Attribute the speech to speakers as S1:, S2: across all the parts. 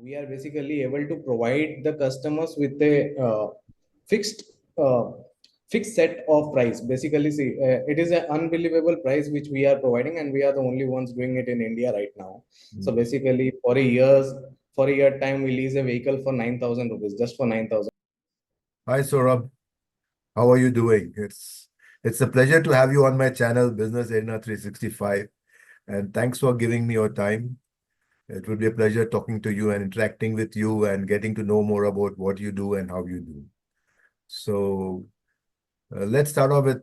S1: we are basically able to provide the customers with a fixed uh, fixed set of price. Basically, see, it is an unbelievable price which we are providing, and we are the only ones doing it in India right now. So basically, for a year time, we lease a vehicle for 9,000 rupees, just for 9,000.
S2: Hi Sourav, how are you doing? It's a pleasure to have you on my channel, Business Arena 365, and thanks for giving me your time. It will be a pleasure talking to you and interacting with you and getting to know more about what you do and how you do. So let's start off with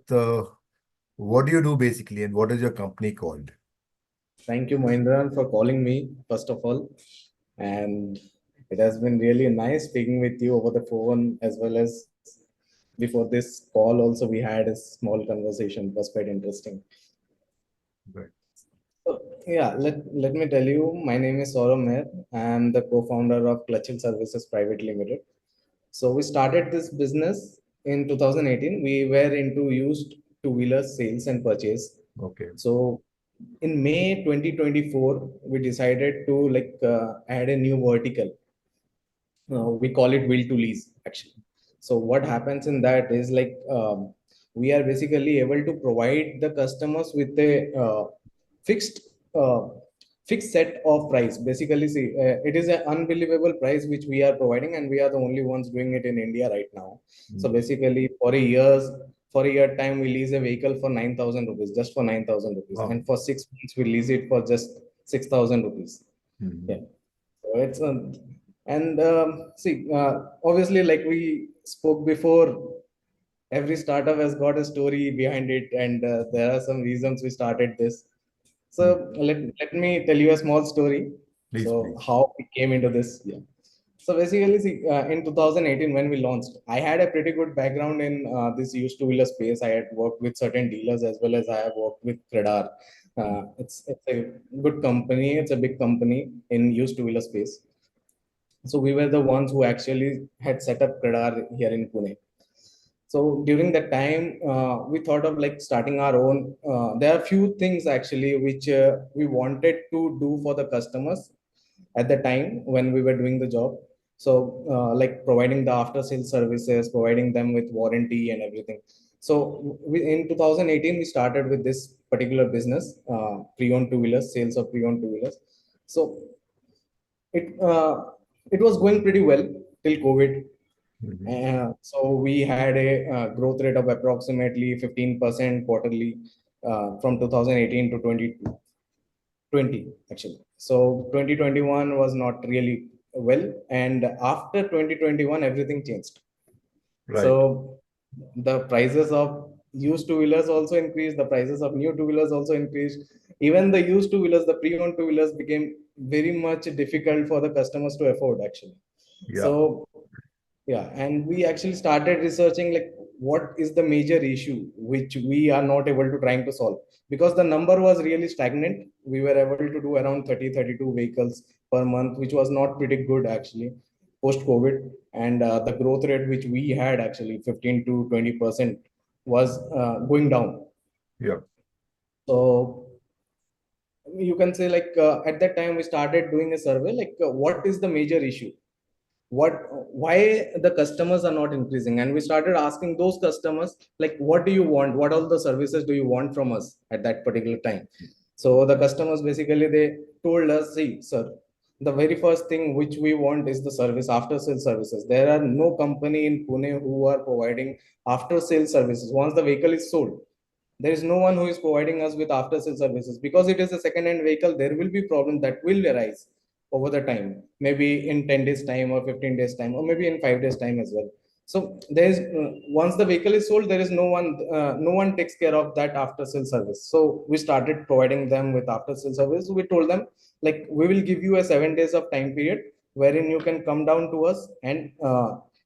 S2: what do you do basically, and what is your company called?
S1: Thank you, Mahindran, for calling me, first of all. And it has been really nice speaking with you over the phone, as well as before this call. Also, we had a small conversation. It was quite interesting.
S2: Right.
S1: So, yeah, let me tell you, my name is Sourav. I am the co-founder of Clutcheal Services Pvt Limited. So we started this business in 2018. We were into used two-wheeler sales and purchase.
S2: Okay.
S1: So in May 2024, we decided to add a new vertical. We call it will to lease actually. So what happens in that is we are basically able to provide the customers with a fixed uh, fixed set of price. Basically, see, it is an unbelievable price which we are providing, and we are the only ones doing it in India right now. So basically, for a year time, we lease a vehicle for 9,000 rupees, just for 9,000 rupees,
S2: Wow.
S1: and for 6 months we lease it for just 6,000 rupees. Yeah. So it's and see, obviously, like we spoke before, every startup has got a story behind it, and there are some reasons we started this. So let me tell you a small story.
S2: Please,
S1: So
S2: please.
S1: how we came into this. Yeah. So basically, see, in 2018 when we launched, I had a pretty good background in this used two-wheeler space. I had worked with certain dealers as well as I have worked with Credar. It's a good company. It's a big company in used two-wheeler space. So we were the ones who actually had set up Credar here in Pune. So during that time, we thought of like starting our own. There are few things actually which we wanted to do for the customers at the time when we were doing the job. So like providing the after sales services, providing them with warranty and everything. So in 2018, we started with this particular business, pre-owned two wheelers, sales of pre-owned two wheelers. So it it was going pretty well till COVID. So we had a growth rate of approximately 15% quarterly from 2018 to 2020 actually. So 2021 was not really well, and after 2021 everything changed.
S2: Right.
S1: So the prices of used two wheelers also increased, the prices of new two wheelers also increased. Even the used two wheelers, the pre-owned two wheelers became very much difficult for the customers to afford actually.
S2: Yeah.
S1: So yeah, and we actually started researching like what is the major issue which we are not able to trying to solve, because the number was really stagnant. We were able to do around 30, 32 vehicles per month, which was not pretty good actually post COVID. And the growth rate which we had actually 15 to 20% was going down.
S2: Yeah.
S1: So you can say at that time we started doing a survey what is the major issue, what why the customers are not increasing, and we started asking those customers like what do you want, what all the services do you want from us at that particular time. So the customers basically they told us, see sir, the very first thing which we want is the service, after sales services. There are no company in Pune who are providing after sales services. Once the vehicle is sold, there is no one who is providing us with after sales services, because it is a second hand vehicle. There will be problems that will arise over the time, maybe in 10 days time or 15 days time or maybe in 5 days time as well. So there is once the vehicle is sold, there is no one takes care of that after sales service. So we started providing them with after sales service. We told them like we will give you a 7 days of time period wherein you can come down to us and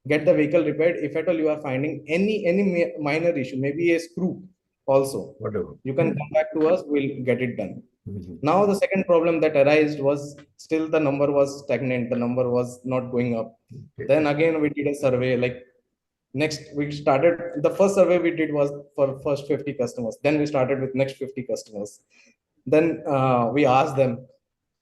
S1: get the vehicle repaired. If at all you are finding any minor issue, maybe a screw also,
S2: Whatever.
S1: you can come back to us, we'll get it done.
S2: Mhm.
S1: Now the second problem that arose was still the number was stagnant, the number was not going up.
S2: Okay.
S1: Then again we did a survey. Like next we started, the first survey we did was for first 50 customers. Then we started with next 50 customers. Then we asked them,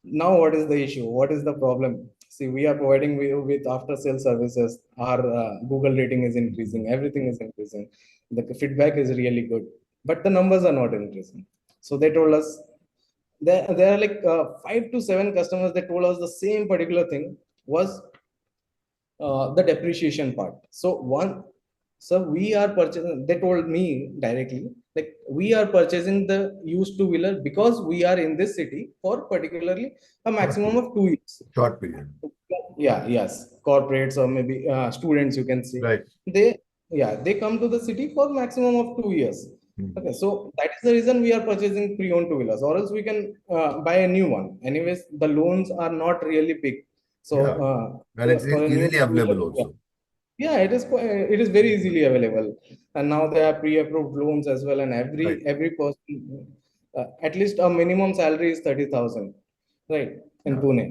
S1: now what is the issue? What is the problem? See, we are providing with after sales services. Our Google rating is increasing, everything is increasing, the feedback is really good, but the numbers are not increasing. So they told us, there are like 5 to 7 customers that told us the same particular thing was the depreciation part. So we are purchasing, they told me directly, like we are purchasing the used two-wheeler because we are in this city for particularly a
S2: Short
S1: maximum
S2: period.
S1: of 2 years.
S2: Short period.
S1: Yeah, yes, corporates or maybe students, you can say.
S2: Right.
S1: They, yeah, they come to the city for maximum of 2 years.
S2: Mhm.
S1: Okay, so that is the reason we are purchasing pre-owned two-wheelers, or else we can buy a new one. Anyways, the loans are not really big. So
S2: Yeah. And it's
S1: for a new
S2: easily
S1: two-wheeler,
S2: available
S1: yeah,
S2: also.
S1: yeah, it is very easily available, and now they have pre-approved loans as well. And
S2: Right.
S1: every person, at least a minimum salary is 30,000, right, in
S2: Yeah.
S1: Pune.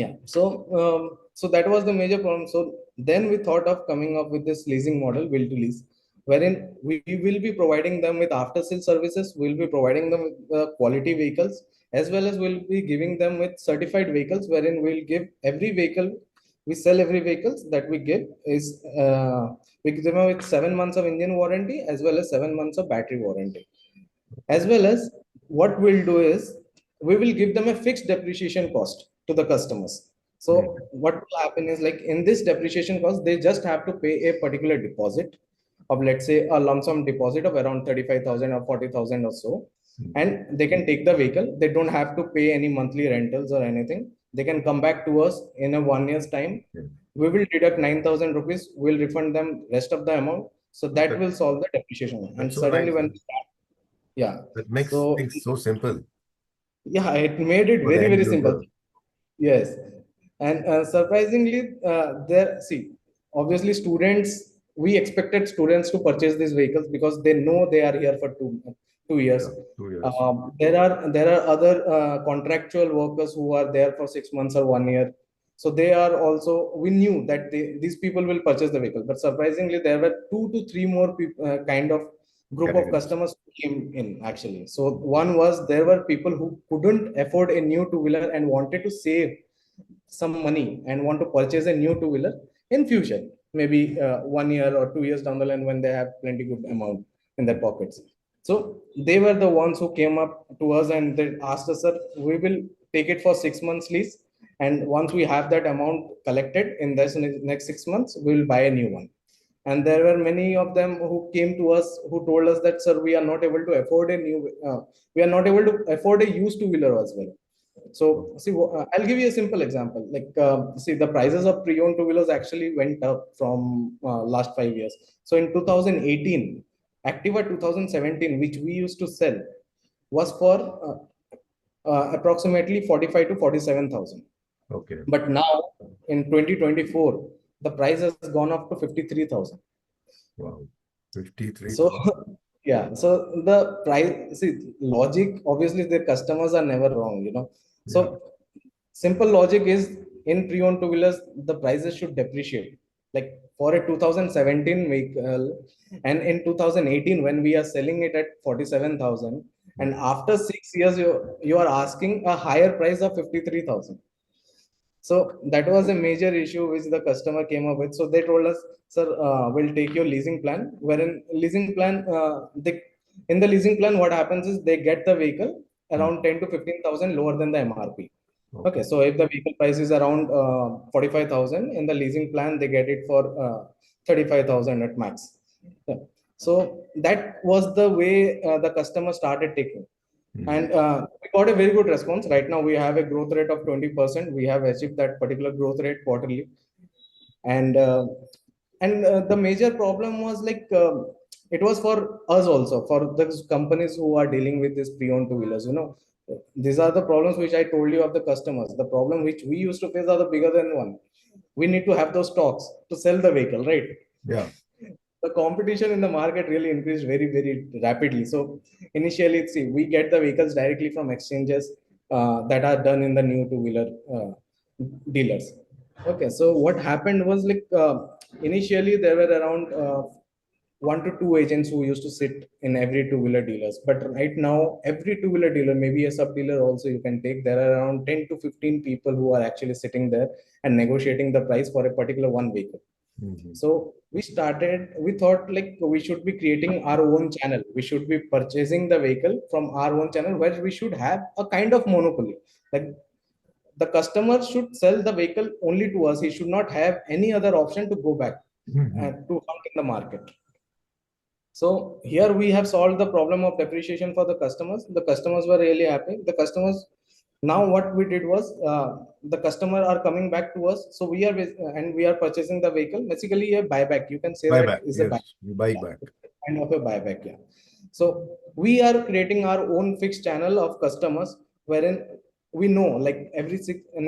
S1: Yeah. So that was the major problem. So then we thought of coming up with this leasing model, will to lease, wherein we will be providing them with after sales services. We'll be providing them with quality vehicles, as well as we'll be giving them with certified vehicles, wherein we'll give every vehicle, we sell every vehicles that we give is we give them with 7 months of engine warranty, as well as 7 months of battery warranty. As well as, what we'll do is we will give them a fixed depreciation cost to the customers.
S2: Mhm.
S1: So what will happen is, like in this depreciation cost, they just have to pay a particular deposit of, let's say, a lump sum deposit of around 35,000 or 40,000 or so,
S2: Mhm.
S1: and they can take the vehicle. They don't have to pay any monthly rentals or anything. They can come back to us in a 1 year's time.
S2: Yeah.
S1: We will deduct 9,000 rupees. We'll refund them rest of the amount. So that
S2: That,
S1: will solve the depreciation. And
S2: that's so
S1: suddenly
S2: nice.
S1: when, yeah,
S2: That makes
S1: so
S2: things so simple
S1: yeah, it made it
S2: for the
S1: very,
S2: end
S1: very simple.
S2: user.
S1: Yes. And surprisingly, obviously students, we expected students to purchase these vehicles because they know they are here for 2 years.
S2: Yeah. 2 years.
S1: There are other contractual workers who are there for 6 months or 1 year. So they are also, we knew that these people will purchase the vehicle. But surprisingly, there were 2 to 3 more kind of group of
S2: Categories.
S1: customers who came in actually. So one was, there were people who couldn't afford a new two-wheeler and wanted to save some money and want to purchase a new two-wheeler in future, maybe 1 year or 2 years down the line, when they have plenty good amount in their pockets. So they were the ones who came up to us and they asked us, sir, we will take it for 6 months lease, and once we have that amount collected in this next 6 months, we will buy a new one. And there were many of them who came to us who told us that, sir, we are not able to afford a new we are not able to afford a used two-wheeler as well. So see, I'll give you a simple example. Like, see, the prices of pre-owned two-wheelers actually went up from last 5 years. So in 2018, Activa 2017, which we used to sell, was for approximately 45 to 47,000.
S2: Okay.
S1: But now in 2024, the price has gone up to 53,000.
S2: Wow.
S1: So
S2: 53,000.
S1: yeah, so the price, see, logic, obviously the customers are never wrong, you know.
S2: Yeah.
S1: So simple logic is, in pre-owned two-wheelers, the prices should depreciate. Like for a 2017 vehicle, and in 2018, when we are selling it at 47,000, and after 6 years, you are asking a higher price of 53,000. So that was a major issue which the customer came up with. So they told us, sir, we'll take your leasing plan. Wherein leasing plan, in the leasing plan, what happens is they get the vehicle
S2: Mhm.
S1: around 10 to 15,000 lower than the MRP. Okay,
S2: Okay.
S1: so if the vehicle price is around 45,000, in the leasing plan, they get it for 35,000 at max. Yeah. So that was the way the customer started taking.
S2: Mhm.
S1: And we got a very good response. Right now, we have a growth rate of 20%. We have achieved that particular growth rate quarterly. And the major problem was, like, it was for us also, for the companies who are dealing with this pre-owned two-wheelers. You know, these are the problems which I told you of the customers. The problem which we used to face are the bigger than one. We need to have those stocks to sell the vehicle, right?
S2: Yeah.
S1: The competition in the market really increased very, very rapidly. So initially, see, we get the vehicles directly from exchanges that are done in the new two-wheeler dealers. Okay, so what happened was, like, initially there were around 1 to 2 agents who used to sit in every two-wheeler dealers. But right now, every two-wheeler dealer, maybe a sub-dealer also you can take, there are around 10 to 15 people who are actually sitting there and negotiating the price for a particular one vehicle.
S2: Mhm.
S1: So we thought like we should be creating our own channel. We should be purchasing the vehicle from our own channel where we should have a kind of monopoly. Like the customer should sell the vehicle only to us. He should not have any other option to go back
S2: Mhm.
S1: to hunt in the market. So here we have solved the problem of depreciation for the customers. The customers were really happy. The customers now what we did was the customer are coming back to us. So and we are purchasing the vehicle. Basically a buyback. You can say that
S2: Buyback.
S1: is a buyback.
S2: Yes, you buy
S1: Yeah,
S2: back.
S1: it's kind of a buyback. Yeah. So we are creating our own fixed channel of customers wherein we know like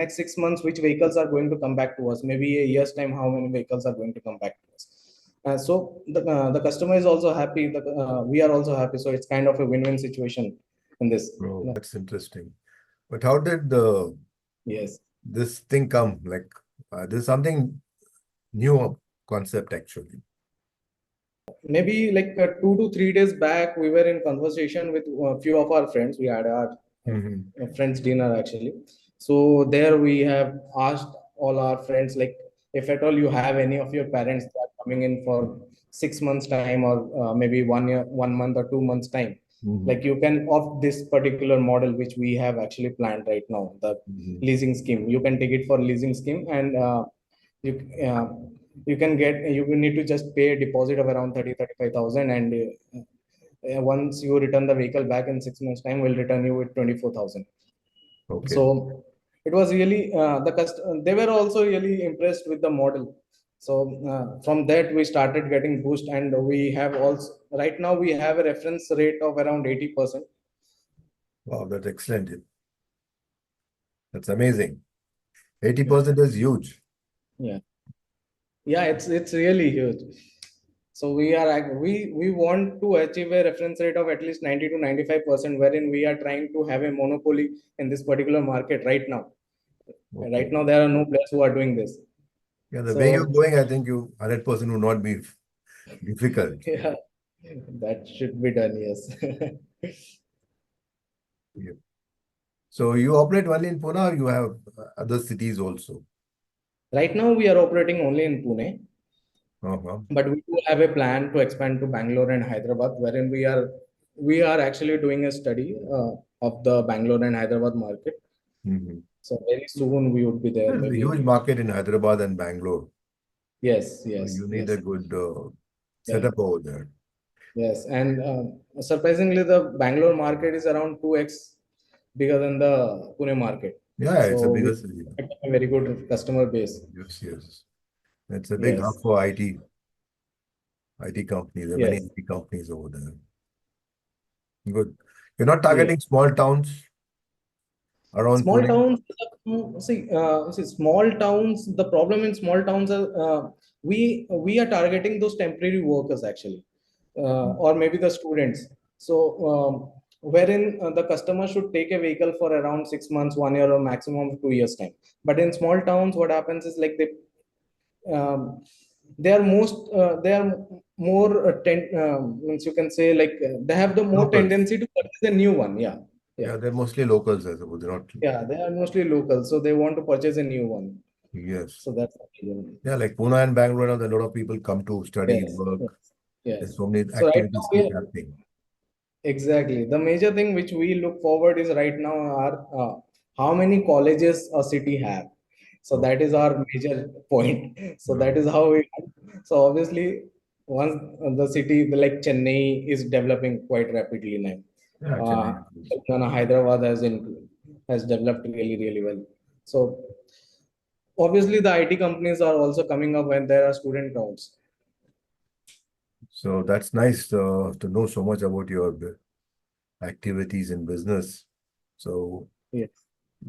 S1: next 6 months which vehicles are going to come back to us. Maybe a year's time how many vehicles are going to come back to us. So the customer is also happy. We are also happy. So it's kind of a win-win situation in this.
S2: Oh,
S1: Yeah.
S2: that's interesting. But how did the
S1: Yes.
S2: this thing come? Like, there's something new concept actually.
S1: Maybe like 2 to 3 days back, we were in conversation with a few of our friends. We had our
S2: Mhm.
S1: friends dinner actually. So there we have asked all our friends like if at all you have any of your parents that are coming in for 6 months time or maybe 1 year, 1 month or 2 months time,
S2: Mhm.
S1: like you can opt this particular model which we have actually planned right now, the
S2: Mhm.
S1: leasing scheme. You can take it for leasing scheme and you uh, you can get you will need to just pay a deposit of around 35,000 and once you return the vehicle back in 6 months time we'll return you with 24,000.
S2: Okay.
S1: So it was really they were also really impressed with the model. So from that we started getting boost and we have also right now we have a reference rate of around 80%.
S2: Wow, that's excellent. That's amazing.
S1: Yeah.
S2: 80% is huge.
S1: Yeah. Yeah, it's really huge. So we want to achieve a reference rate of at least 90 to 95%, wherein we are trying to have a monopoly in this particular market right now.
S2: Okay.
S1: Right now, there are no players who are doing this.
S2: Yeah, the way you're
S1: So
S2: going, I think you 100% will not be difficult.
S1: yeah, that should be done. Yes.
S2: Yeah. So you operate only in Pune or you have other cities also?
S1: Right now, we are operating only in Pune,
S2: Uh-huh.
S1: but we do have a plan to expand to Bangalore and Hyderabad, wherein we are actually doing a study of the Bangalore and Hyderabad market.
S2: Mhm.
S1: So very soon we would be there.
S2: There's a
S1: Maybe
S2: huge
S1: in
S2: market in Hyderabad and Bangalore.
S1: yes,
S2: So
S1: yes,
S2: you need a
S1: yes,
S2: good
S1: yeah,
S2: setup over there.
S1: yes. And surprisingly, the Bangalore market is around 2x bigger than the Pune market.
S2: Yeah, it's a
S1: So we
S2: bigger city.
S1: have a very good customer base.
S2: Yes, yes. It's a big hub
S1: Yes,
S2: for IT companies. There are many
S1: yes.
S2: IT companies over there. Good. You're not
S1: Yeah.
S2: targeting small towns around
S1: Small
S2: Pune?
S1: towns, see, small towns. The problem in small towns are we are targeting those temporary workers actually, or maybe the students. So wherein the customer should take a vehicle for around 6 months, 1 year, or maximum 2 years time. But in small towns, what happens is like they are more means you can say like they have the more
S2: Locals.
S1: tendency to purchase a new one. Yeah, yeah.
S2: Yeah, they're mostly locals, I suppose. They're not.
S1: Yeah, they are mostly local, so they want to purchase a new one.
S2: Yes.
S1: So that's the reason.
S2: Yeah, like Pune and Bangalore, a lot of people come to study,
S1: Yes,
S2: work.
S1: yes,
S2: There's
S1: yes.
S2: so many
S1: So right
S2: activities
S1: now,
S2: keep happening.
S1: exactly. The major thing which we look forward is right now are how many colleges a city have. So
S2: Okay.
S1: that is our major point. So that
S2: Uh,
S1: is how we. So obviously, once the city like Chennai is developing quite rapidly now.
S2: yeah,
S1: Uh,
S2: Chennai is.
S1: Hyderabad has developed really really well. So obviously the IT companies are also coming up when there are student crowds.
S2: So that's nice to know so much about your activities in business. So
S1: Yes.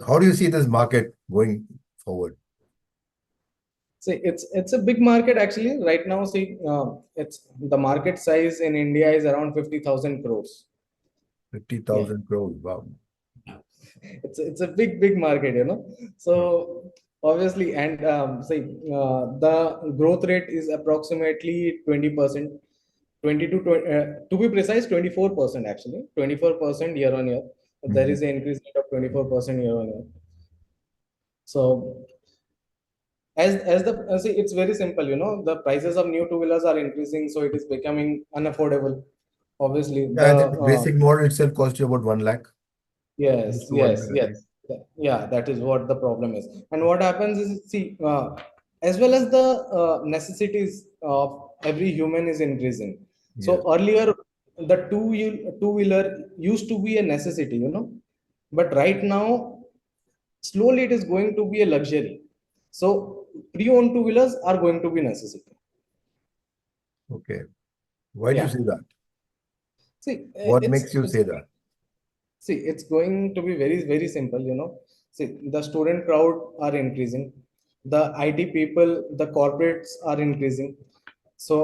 S2: how do you see this market going forward?
S1: See, it's a big market actually. Right now, see, it's the market size in India is around 50,000 crores. Yeah,
S2: 50,000 crores. Wow.
S1: it's a big market, you know.
S2: Uh,
S1: So obviously, and see, the growth rate is approximately 20%. to be precise, 24% actually, 24% year on year. There
S2: Mhm.
S1: is an increase rate of 24% year on year. So see, it's very simple, the prices of new two wheelers are increasing, so it is becoming unaffordable. Obviously,
S2: Yeah, I think the basic model itself costs you about 1 lakh, close
S1: yes,
S2: to 1
S1: yes,
S2: lakh, I
S1: yes.
S2: think.
S1: Yeah, that is what the problem is. And what happens is, see, as well as the necessities of every human is increasing.
S2: Yes.
S1: So earlier, the two wheeler used to be a necessity, but right now, slowly it is going to be a luxury. So pre-owned two wheelers are going to be necessity.
S2: Okay. Why do you
S1: Yeah.
S2: say that?
S1: See,
S2: What makes you say that?
S1: it's going to be very, very simple, See, the student crowd are increasing, the IT people, the corporates are increasing. So,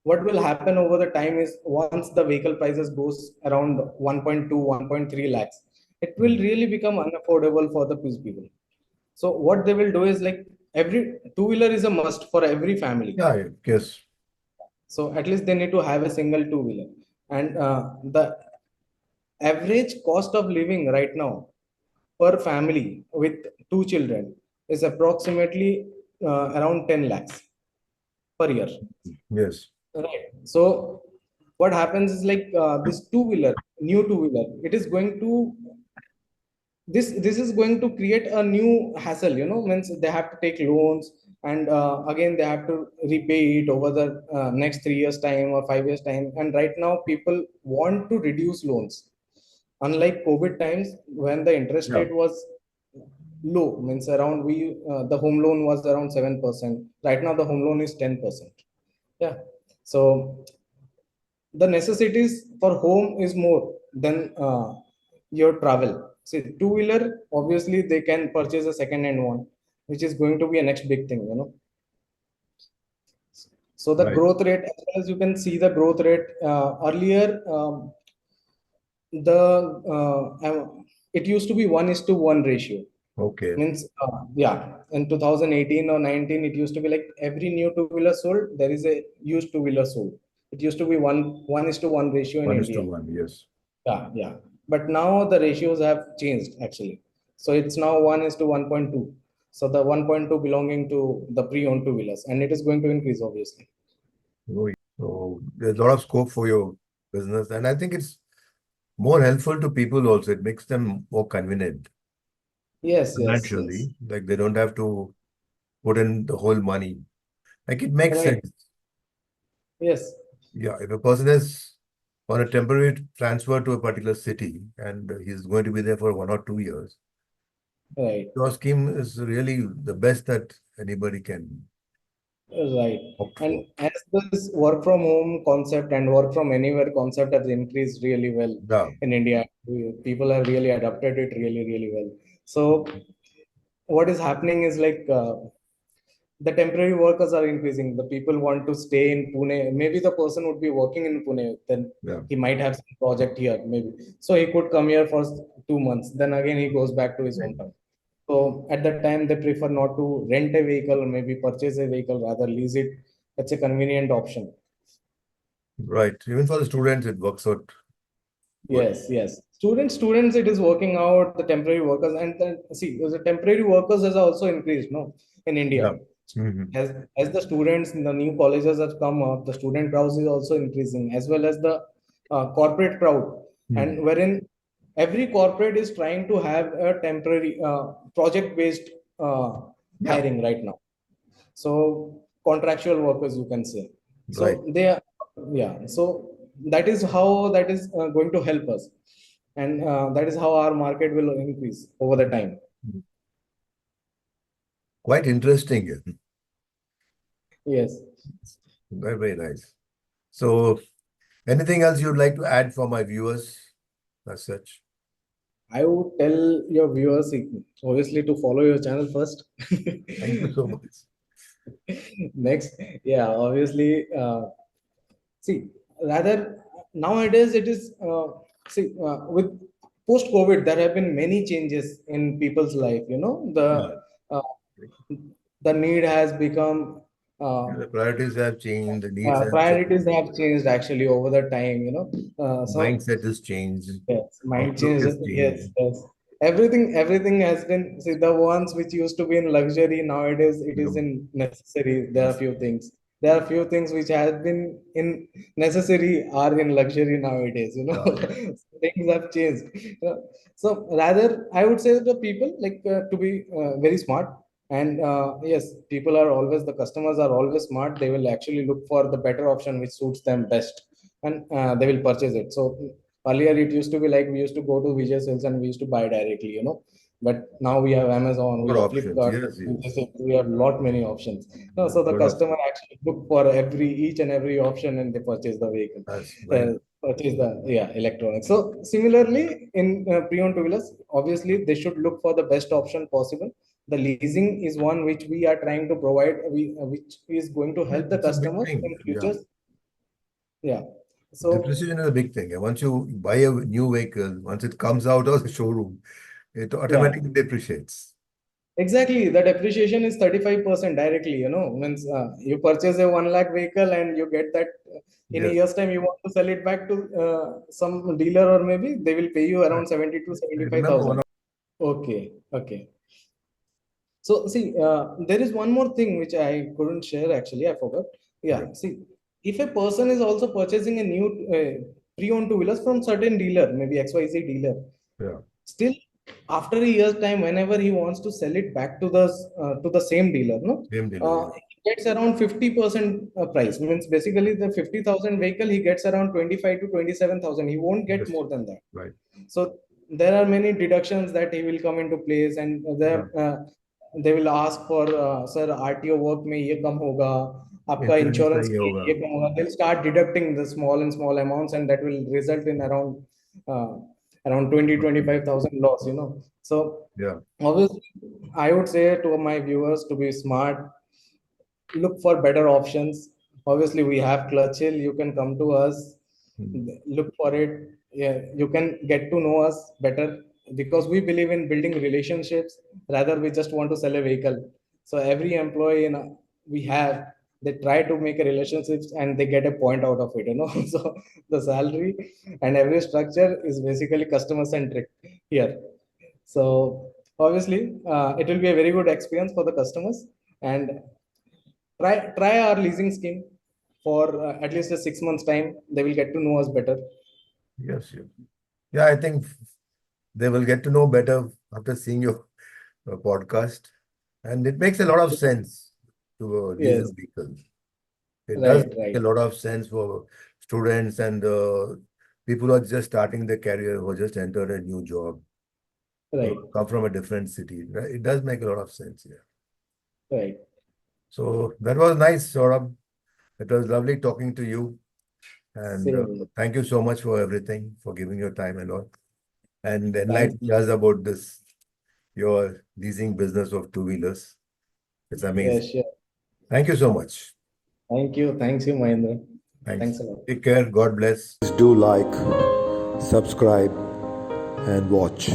S1: what will happen over the time is once the vehicle prices goes around 1.2, 1.3 lakhs, it will
S2: Mhm.
S1: really become unaffordable for the people. So, what they will do is like every two wheeler is a must for every family.
S2: Yeah, yes.
S1: So, at least they need to have a single two wheeler. And the average cost of living right now per family with two children is approximately around 10 lakhs per year.
S2: Yes.
S1: Right. So what happens is like this two wheeler, new two wheeler, it is going to this is going to create a new hassle, means they have to take loans, and again they have to repay it over the next 3 years time or 5 years time. And right now people want to reduce loans, unlike COVID times when the interest
S2: Yeah.
S1: rate was low, means around we the home loan was around 7%. Right now the home loan is 10%. Yeah. So the necessities for home is more than your travel. See, two wheeler, obviously they can purchase a second hand one, which is going to be a next big thing. So the
S2: Right.
S1: growth rate, as well as you can see the growth rate earlier, the it used to be 1:1 ratio.
S2: Okay.
S1: Means yeah, in 2018 or 19 it used to be like every new two wheeler sold, there is a used two wheeler sold. It used to be 1:1 ratio in
S2: One is to
S1: India.
S2: one. Yes.
S1: Yeah, yeah. But now the ratios have changed actually. So it's now 1:1.2. So the 1.2 belonging to the pre-owned two wheelers, and it is going to increase obviously.
S2: Oh, so there's a lot of scope for your business, and I think it's more helpful to people also. It makes them more convenient
S1: Yes, yes, yes.
S2: financially. Like they don't have to put in the whole money. Like it makes
S1: Right.
S2: sense.
S1: Yes.
S2: Yeah, if a person is on a temporary transfer to a particular city and he's going to be there for 1 or 2 years,
S1: Right.
S2: your scheme is really the best that anybody can
S1: Right.
S2: opt for.
S1: And as this work from home concept and work from anywhere concept has increased really well
S2: Yeah,
S1: in India, people have really adopted it really, really well. So what is happening is like the temporary workers are increasing. The people want to stay in Pune. Maybe the person would be working in Pune, then
S2: yeah,
S1: he might have some project here, maybe. So he could come here for 2 months. Then again he goes back to his hometown. So at that time they prefer not to rent a vehicle or maybe purchase a vehicle, rather lease it. That's a convenient option.
S2: right. Even for the students, it works out good.
S1: Yes, yes. Students, it is working out the temporary workers, and then see, the temporary workers has also increased, no, in India.
S2: Yeah. Hmm.
S1: As the students in the new colleges have come up, the student crowd is also increasing, as well as the corporate crowd,
S2: Hmm.
S1: and wherein every corporate is trying to have a temporary project-based uh,
S2: Yeah,
S1: hiring right now. So contractual workers, you can say.
S2: right.
S1: So they are, yeah. So that is how that is going to help us, and that is how our market will increase over the time.
S2: Quite interesting.
S1: Yes.
S2: Very, very nice. So, anything else you'd like to add for my viewers as such?
S1: I would tell your viewers obviously to follow your channel first.
S2: Thank you so much.
S1: Next, yeah, obviously, see, rather nowadays it is see with post COVID there have been many changes in people's life.
S2: Yeah.
S1: Uh, the need has become. Uh,
S2: The priorities have changed, the needs have
S1: Priorities
S2: changed,
S1: have changed actually over the time, so
S2: mindset has changed,
S1: yes, mind
S2: outlook
S1: change.
S2: has changed.
S1: Yes, yes. Everything has been. See, the ones which used to be in luxury nowadays, it is
S2: No,
S1: in necessary. There are
S2: yes,
S1: few things. There are few things which have been in necessary are in luxury nowadays.
S2: yeah,
S1: Things have changed. So rather, I would say the people like to be very smart. And yes, people are always the customers are always smart. They will actually look for the better option which suits them best, and they will purchase it. So earlier, it used to be like we used to go to Vijay Sales and we used to buy directly. But now we have Amazon, we
S2: more
S1: have
S2: options.
S1: Flipkart,
S2: Yes, yes.
S1: we have lot many options. So the
S2: Lot of
S1: customer actually look for each and every option and they purchase the vehicle,
S2: that's very
S1: purchase the electronics. So similarly, in pre-owned two wheelers, obviously they should look for the best option possible. The leasing is one which we are trying to provide, which is going to help the
S2: it's a big
S1: customers
S2: thing.
S1: in
S2: Yeah.
S1: future. Yeah. So
S2: Depreciation is a big thing. And once you buy a new vehicle, once it comes out of the showroom, it
S1: yeah.
S2: automatically depreciates.
S1: Exactly, the depreciation is 35% directly. Means you purchase a 1 lakh vehicle and you get that in a
S2: Yes.
S1: year's time you want to sell it back to some dealer, or maybe they will pay you
S2: I
S1: around 70 to
S2: I remember one
S1: 75,000.
S2: of
S1: Okay, okay. So see, there is one more thing which I couldn't share actually. I forgot.
S2: yeah,
S1: Yeah, see, if a person is also purchasing a new pre-owned two wheelers from certain dealer, maybe XYZ dealer,
S2: yeah,
S1: still after a year's time, whenever he wants to sell it back to the same dealer, no,
S2: same dealer. Yeah.
S1: he gets around 50% price. Means basically the 50,000 vehicle he gets around 25 to 27,000. He won't get
S2: Yes.
S1: more than that.
S2: Right.
S1: So there are many deductions that he will come into place, and
S2: Yeah.
S1: they will ask for sir RTO work में ये कम होगा, आपका
S2: Insurance का
S1: insurance
S2: ये
S1: में
S2: होगा.
S1: ये कम होगा. They'll start deducting the small and small amounts, and that will result in uh, around 20 to 25,000 loss. So
S2: Yeah.
S1: obviously, I would say to my viewers to be smart, look for better options. Obviously, we have Clutcheal. You can come to us,
S2: Hmm.
S1: look for it. Yeah, you can get to know us better because we believe in building relationships. Rather, we just want to sell a vehicle. So every employee we have, they try to make a relationships and they get a point out of it. So the salary and every structure is basically customer centric here. So obviously, it will be a very good experience for the customers, and try our leasing scheme for at least a 6 months time. They will get to know us better.
S2: Yes. Yes. Yeah. I think they will get to know better after seeing your podcast, and it makes a lot of sense to lease a
S1: Yes,
S2: vehicle. It does
S1: right,
S2: make
S1: right,
S2: a lot of sense for students and people who are just starting their career, who just entered a new job,
S1: right,
S2: come from a different city. Right? It does make a lot of sense. Yeah.
S1: right.
S2: So that was nice, Saurabh. It was lovely talking to you. And
S1: Same.
S2: thank you so much for everything, for giving your time and all, and
S1: Thanks.
S2: enlightening us about this, your leasing business of two wheelers. It's
S1: Yeah,
S2: amazing.
S1: sure.
S2: Thank you so much.
S1: Thank you. Thanks you, Mahendra. Thanks
S2: Thanks.
S1: a lot.
S2: Take care. God bless.
S3: Please do like, subscribe, and watch.